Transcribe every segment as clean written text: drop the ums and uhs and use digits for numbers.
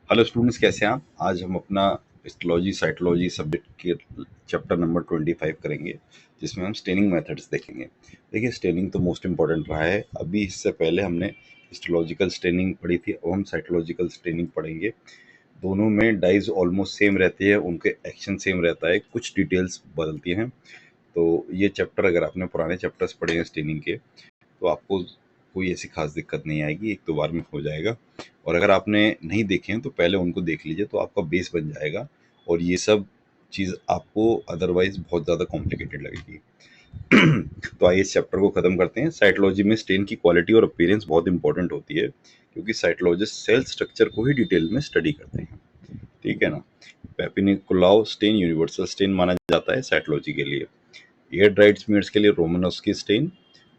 Hello students, कैसे हैं आप। आज हम अपना हिस्टोलॉजी साइटोलॉजी सब्जेक्ट के चैप्टर नंबर 25 करेंगे, जिसमें हम स्टेनिंग मेथड्स देखेंगे। देखिए, स्टेनिंग तो मोस्ट इम्पॉर्टेंट रहा है। अभी इससे पहले हमने हिस्टोलॉजिकल स्टेनिंग पढ़ी थी, अब हम साइटोलॉजिकल स्टेनिंग पढ़ेंगे। दोनों में डाइज ऑलमोस्ट सेम रहती है, उनके एक्शन सेम रहता है, कुछ डिटेल्स बदलती हैं। तो ये चैप्टर अगर आपने पुराने चैप्टर्स पढ़े हैं स्टेनिंग के, तो आपको कोई ऐसी खास दिक्कत नहीं आएगी, एक दो बार में हो जाएगा। और अगर आपने नहीं देखे हैं तो पहले उनको देख लीजिए, तो आपका बेस बन जाएगा और ये सब चीज़ आपको अदरवाइज बहुत ज़्यादा कॉम्प्लिकेटेड लगेगी। तो आइए इस चैप्टर को ख़त्म करते हैं। साइटोलॉजी में स्टेन की क्वालिटी और अपीयरेंस बहुत इंपॉर्टेंट होती है, क्योंकि साइटोलॉजिस्ट सेल स्ट्रक्चर को ही डिटेल में स्टडी करते हैं। ठीक है ना। पेपिनिकुलाउ स्टेन यूनिवर्सल स्टेन माना जाता है साइटोलॉजी के लिए। एयर ड्राइड स्मीयर्स के लिए रोमानोव्स्की स्टेन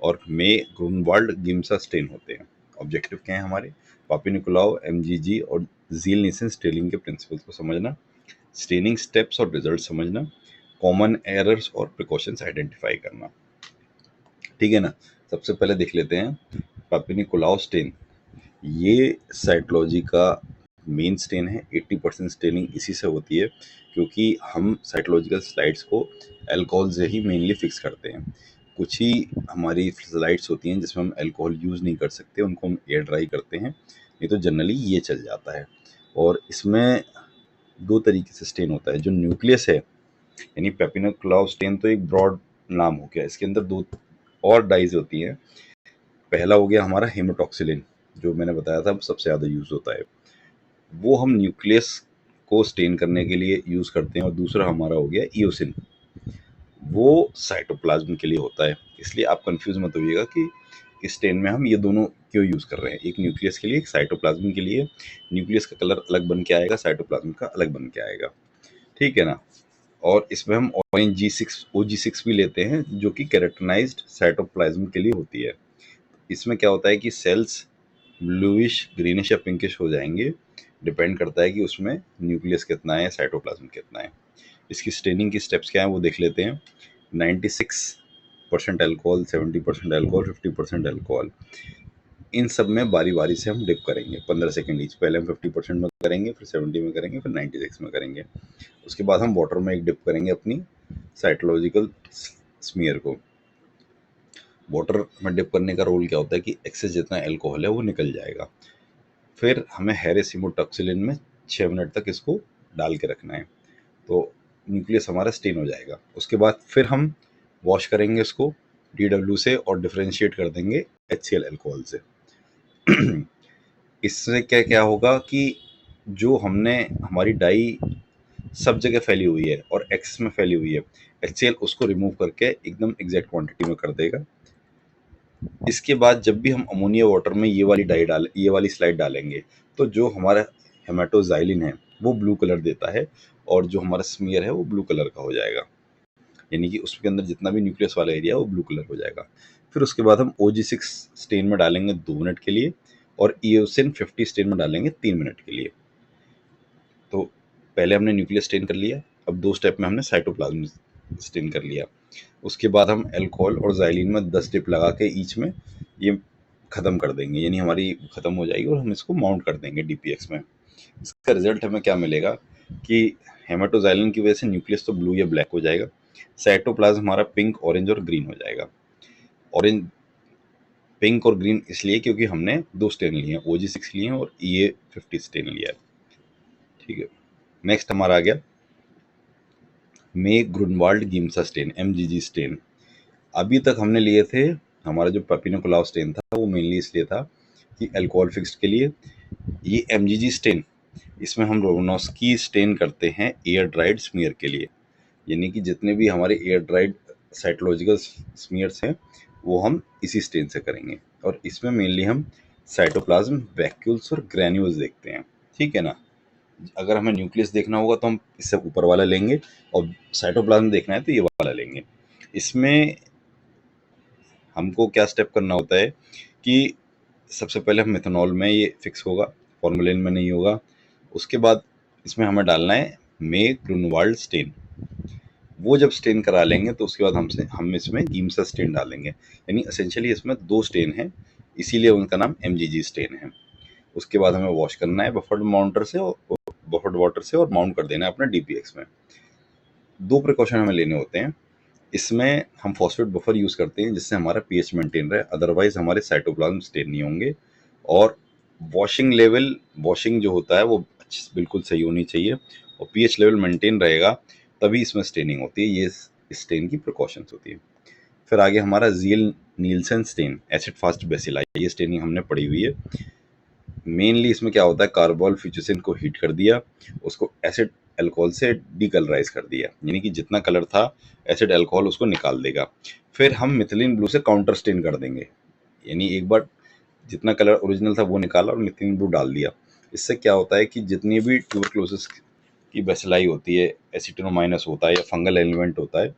और मे ग्रूनवाल्ड गिम्सा स्टेन होते हैं। ऑब्जेक्टिव क्या है हमारे? पापिनिकुलाउ, एमजीजी और जील निसन स्टेनिंग के प्रिंसिपल्स को समझना, स्टेनिंग स्टेप्स और रिजल्ट समझना, कॉमन एरर्स और प्रिकॉशंस आइडेंटिफाई करना। ठीक है ना। सबसे पहले देख लेते हैं पापिनिकुलाउ स्टेन। ये साइटोलॉजी का मेन स्टेन है। 80% स्टेनिंग इसी से होती है, क्योंकि हम साइटोलॉजिकल स्लाइड्स को अल्कोहल से ही मेनली फिक्स करते हैं। कुछ ही हमारी स्लाइड्स होती हैं जिसमें हम अल्कोहल यूज़ नहीं कर सकते, उनको हम एयर ड्राई करते हैं, नहीं तो जनरली ये चल जाता है। और इसमें दो तरीके से स्टेन होता है। जो न्यूक्लियस है, यानी पेपिनिकुलाउ स्टेन तो एक ब्रॉड नाम हो गया, इसके अंदर दो और डाइज होती हैं। पहला हो गया हमारा हेमोटॉक्सिलिन, जो मैंने बताया था सबसे ज़्यादा यूज़ होता है, वो हम न्यूक्लियस को स्टेन करने के लिए यूज़ करते हैं। और दूसरा हमारा हो गया ईओसिन, वो साइटोप्लाज्म के लिए होता है। इसलिए आप कंफ्यूज मत होइएगा कि इस स्टेन में हम ये दोनों क्यों यूज़ कर रहे हैं, एक न्यूक्लियस के लिए, एक साइटोप्लाज्म के लिए। न्यूक्लियस का कलर अलग बन के आएगा, साइटोप्लाज्म का अलग बन के आएगा। ठीक है ना। और इसमें हम OG6 भी लेते हैं, जो कि कैरेक्टराइज्ड साइटोप्लाज्म के लिए होती है। इसमें क्या होता है कि सेल्स ब्लूइश, ग्रीनिश या पिंकिश हो जाएंगे, डिपेंड करता है कि उसमें न्यूक्लियस कितना है, साइटोप्लाज्म कितना है। इसकी स्टेनिंग की स्टेप्स क्या है वो देख लेते हैं। 96% अल्कोहल, 70% अल्कोहल, 50% अल्कोहल, इन सब में बारी बारी से हम डिप करेंगे 15 सेकेंड ईच। पहले हम 50% में करेंगे, फिर 70 में करेंगे, फिर 96 में करेंगे। उसके बाद हम वाटर में एक डिप करेंगे अपनी साइटोलॉजिकल स्मीयर को। वाटर में डिप करने का रोल क्या होता है कि एक्सेस जितना अल्कोहल है वो निकल जाएगा। फिर हमें हेरेसिमोटॉक्सिलिन में 6 मिनट तक इसको डाल के रखना है, तो न्यूक्लियस हमारा स्टेन हो जाएगा। उसके बाद फिर हम वॉश करेंगे इसको DW से और डिफ्रेंशिएट कर देंगे HCl अल्कोहल से। इससे क्या क्या होगा कि जो हमने हमारी डाई सब जगह फैली हुई है और एक्सेस में फैली हुई है, HCl उसको रिमूव करके एकदम एग्जैक्ट क्वांटिटी में कर देगा। इसके बाद जब भी हम अमोनिया वाटर में ये वाली स्लाइड डालेंगे, तो जो हमारा हेमाटोजाइलिन है वो ब्लू कलर देता है, और जो हमारा स्मीयर है वो ब्लू कलर का हो जाएगा, यानी कि उसके अंदर जितना भी न्यूक्लियस वाला एरिया है वो ब्लू कलर हो जाएगा। फिर उसके बाद हम OG6 स्टेन में डालेंगे 2 मिनट के लिए, और ईओसिन 50 स्टेन में डालेंगे 3 मिनट के लिए। तो पहले हमने न्यूक्लियस स्टेन कर लिया, अब 2 स्टेप में हमने साइटोप्लाज्म स्टेन कर लिया। उसके बाद हम अल्कोहल और जाइलिन में 10 डिप लगा के ईच में ये ख़त्म कर देंगे, यानी हमारी ख़त्म हो जाएगी, और हम इसको माउंट कर देंगे DPX में। इसका रिजल्ट हमें क्या मिलेगा कि हेमाटोजाइलिन की वजह से न्यूक्लियस तो ब्लू या ब्लैक हो जाएगा, साइटोप्लाज्म हमारा पिंक, ऑरेंज और ग्रीन हो जाएगा। ऑरेंज, पिंक और ग्रीन इसलिए क्योंकि हमने 2 स्टेन लिए हैं, OG6 लिए हैं और EA50 स्टेन लिया है। ठीक है। नेक्स्ट हमारा आ गया मे ग्रूनवाल्ड गिम्सा स्टेन, MGG स्टेन। अभी तक हमने लिए थे, हमारा जो पेपिनिकुलाउ स्टेन था वो मेनली इसलिए था कि अल्कोहल फिक्स्ड के लिए। ये MGG स्टेन, इसमें हम रोमानोव्स्की स्टेन करते हैं एयर ड्राइड स्मीयर के लिए, यानी कि जितने भी हमारे एयर ड्राइड साइटोलॉजिकल स्मीयर्स हैं वो हम इसी स्टेन से करेंगे। और इसमें मेनली हम साइटोप्लाज्म, वैक्यूल्स और ग्रैन्यूल्स देखते हैं। ठीक है ना। अगर हमें न्यूक्लियस देखना होगा तो हम इससे ऊपर वाला लेंगे, और साइटोप्लाज्म देखना है तो ये वाला लेंगे। इसमें हमको क्या स्टेप करना होता है कि सबसे पहले हम मेथनॉल में ये फिक्स होगा, फॉर्मुलिन में नहीं होगा। उसके बाद इसमें हमें डालना है मे ग्रूनवाल्ड स्टेन। वो जब स्टेन करा लेंगे तो उसके बाद हम इसमें गिम्सा स्टेन डालेंगे, यानी एसेंशियली इसमें 2 स्टेन हैं, इसीलिए उनका नाम MGG स्टेन है। उसके बाद हमें वॉश करना है बफर्ड वाटर से और माउंट कर देना है अपने डीपीएक्स में। 2 प्रिकॉशन हमें लेने होते हैं। इसमें हम फॉस्फेट बफर यूज़ करते हैं जिससे हमारा पीएच मेंटेन रहे, अदरवाइज हमारे साइटोप्लाज्म स्टेन नहीं होंगे। और वॉशिंग जो होता है वो बिल्कुल सही होनी चाहिए और पीएच लेवल मेंटेन रहेगा, तभी इसमें स्टेनिंग होती है। ये स्टेन की प्रिकॉशंस होती है। फिर आगे हमारा Ziehl Neelsen stain, acid fast bacilli, ये स्टेनिंग हमने पढ़ी हुई है। मेनली इसमें क्या होता है, कार्बोल फ्यूचुसिन को हीट कर दिया, उसको एसिड अल्कोहल से डीकलराइज कर दिया, यानी कि जितना कलर था एसिड अल्कोहल उसको निकाल देगा। फिर हम मिथिलीन ब्लू से काउंटर स्टेन कर देंगे, यानी एक बार जितना कलर ओरिजिनल था वो निकाला और मिथिलीन ब्लू डाल दिया। इससे क्या होता है कि जितनी भी ट्यूबरक्लोसिस की बेसिलाई होती है, एसिटिनोमाइनस होता है या फंगल एलिमेंट होता है,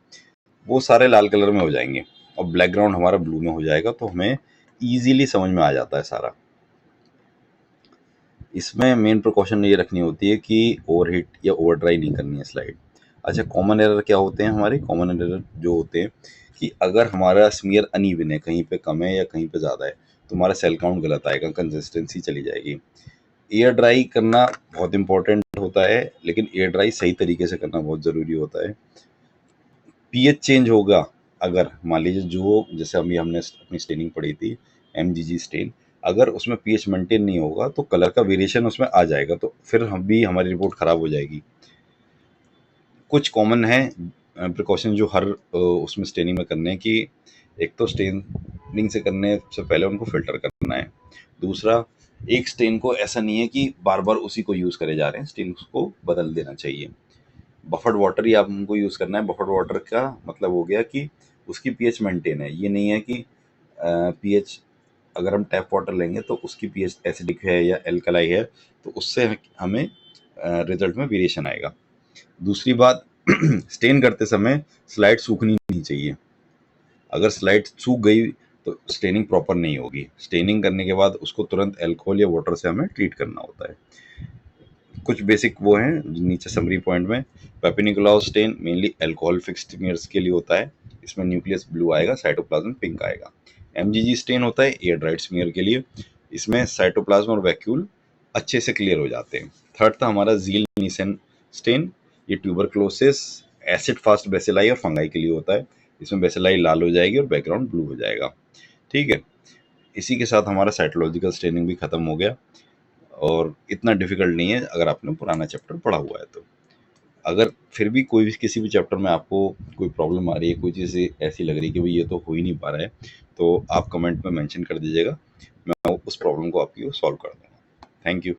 वो सारे लाल कलर में हो जाएंगे और बैकग्राउंड हमारा ब्लू में हो जाएगा, तो हमें ईजिली समझ में आ जाता है सारा। इसमें मेन प्रिकॉशन ये रखनी होती है कि ओवरहीट या ओवर ड्राई नहीं करनी है स्लाइड। अच्छा, कॉमन एरर क्या होते हैं हमारे? कॉमन एरर जो होते हैं कि अगर हमारा स्मीयर अनइवन है, कहीं पे कम है या कहीं पे ज़्यादा है, तो हमारा सेल काउंट गलत आएगा, कंसिस्टेंसी चली जाएगी। एयर ड्राई करना बहुत इंपॉर्टेंट होता है, लेकिन एयर ड्राई सही तरीके से करना बहुत ज़रूरी होता है। पीएच चेंज होगा अगर मान लीजिए, जो जैसे अभी हमने अपनी स्टेनिंग पढ़ी थी एमजीजी स्टेन, अगर उसमें पीएच मेंटेन नहीं होगा तो कलर का वेरिएशन उसमें आ जाएगा, तो फिर हम भी हमारी रिपोर्ट खराब हो जाएगी। कुछ कॉमन है प्रिकॉशन जो हर उसमें स्टेनिंग में करने हैं कि एक तो स्टेनिंग से करने से पहले उनको फिल्टर करना है। दूसरा, एक स्टेन को ऐसा नहीं है कि बार बार उसी को यूज़ करे जा रहे हैं, स्टेन को बदल देना चाहिए। बफर्ड वाटर ही आपको यूज़ करना है। बफर्ड वाटर का मतलब हो गया कि उसकी पीएच मेंटेन है, ये नहीं है कि पीएच अगर हम टैप वाटर लेंगे तो उसकी पीएच एसिडिक है या एल्कलाई है, तो उससे हमें रिजल्ट में वेरिएशन आएगा। दूसरी बात, स्टेन करते समय स्लाइड सूखनी नहीं चाहिए। अगर स्लाइड सूख गई तो स्टेनिंग प्रॉपर नहीं होगी। स्टेनिंग करने के बाद उसको तुरंत अल्कोहल या वाटर से हमें ट्रीट करना होता है। कुछ बेसिक वो हैं नीचे समरी पॉइंट में। Papanicolaou stain mainly alcohol fixed smears के लिए होता है, इसमें न्यूक्लियस ब्लू आएगा, साइटोप्लाज्म पिंक आएगा। एमजीजी स्टेन होता है एयर ड्राइड स्मीयर के लिए, इसमें साइटोप्लाज्म और वैक्यूल अच्छे से क्लियर हो जाते हैं। थर्ड था हमारा ज़ील नीसन स्टेन, ये ट्यूबरक्लोसिस, एसिड फास्ट बेसिलाई और फंगाई के लिए होता है, इसमें बेसिलाई लाल हो जाएगी और बैकग्राउंड ब्लू हो जाएगा। ठीक है, इसी के साथ हमारा साइटोलॉजिकल स्टेनिंग भी खत्म हो गया और इतना डिफिकल्ट नहीं है अगर आपने पुराना चैप्टर पढ़ा हुआ है तो। अगर फिर भी कोई भी किसी भी चैप्टर में आपको कोई प्रॉब्लम आ रही है, कोई चीज़ ऐसी लग रही है कि भाई ये तो हो ही नहीं पा रहा है, तो आप कमेंट में मेंशन कर दीजिएगा, मैं उस प्रॉब्लम को आपकी सॉल्व कर दूँगा। Thank you.